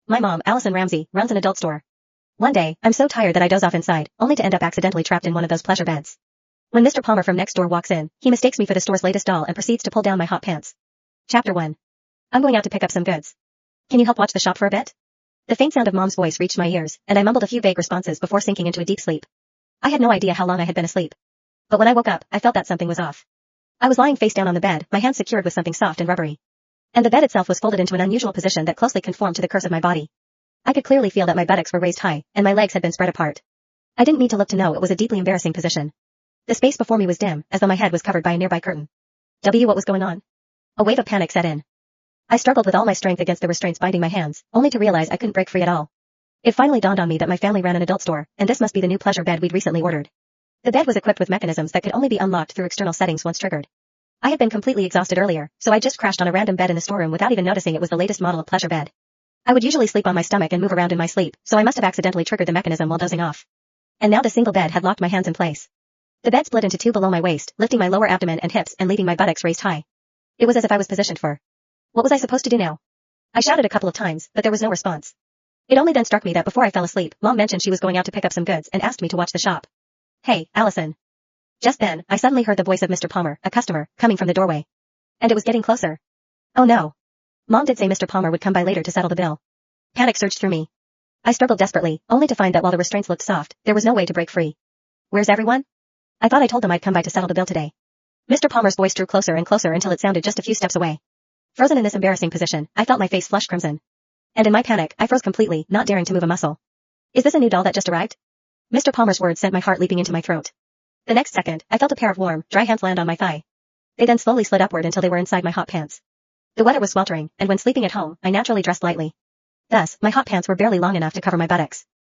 My mom, Allison Ramsey, runs an adult store. One day, I'm so tired that I doze off inside, only to end up accidentally trapped in one of those pleasure beds. When Mr. Palmer from next door walks in, he mistakes me for the store's latest doll and proceeds to pull down my hot pants. Chapter 1. I'm going out to pick up some goods. Can you help watch the shop for a bit? The faint sound of Mom's voice reached my ears, and I mumbled a few vague responses before sinking into a deep sleep. I had no idea how long I had been asleep. But when I woke up, I felt that something was off. I was lying face down on the bed, my hands secured with something soft and rubbery. And the bed itself was folded into an unusual position that closely conformed to the curve of my body. I could clearly feel that my buttocks were raised high, and my legs had been spread apart. I didn't need to look to know it was a deeply embarrassing position. The space before me was dim, as though my head was covered by a nearby curtain. What was going on? A wave of panic set in. I struggled with all my strength against the restraints binding my hands, only to realize I couldn't break free at all. It finally dawned on me that my family ran an adult store, and this must be the new pleasure bed we'd recently ordered. The bed was equipped with mechanisms that could only be unlocked through external settings once triggered. I had been completely exhausted earlier, so I just crashed on a random bed in the storeroom without even noticing it was the latest model of pleasure bed. I would usually sleep on my stomach and move around in my sleep, so I must have accidentally triggered the mechanism while dozing off. And now the single bed had locked my hands in place. The bed split into two below my waist, lifting my lower abdomen and hips and leaving my buttocks raised high. It was as if I was positioned for. What was I supposed to do now? I shouted a couple of times, but there was no response. It only then struck me that before I fell asleep, Mom mentioned she was going out to pick up some goods and asked me to watch the shop. Hey, Allison. Just then, I suddenly heard the voice of Mr. Palmer, a customer, coming from the doorway. And it was getting closer. Oh no. Mom did say Mr. Palmer would come by later to settle the bill. Panic surged through me. I struggled desperately, only to find that while the restraints looked soft, there was no way to break free. Where's everyone? I thought I told them I'd come by to settle the bill today. Mr. Palmer's voice drew closer and closer until it sounded just a few steps away. Frozen in this embarrassing position, I felt my face flush crimson. And in my panic, I froze completely, not daring to move a muscle. Is this a new doll that just arrived? Mr. Palmer's words sent my heart leaping into my throat. The next second, I felt a pair of warm, dry hands land on my thigh. They then slowly slid upward until they were inside my hot pants. The weather was sweltering, and when sleeping at home, I naturally dressed lightly. Thus, my hot pants were barely long enough to cover my buttocks.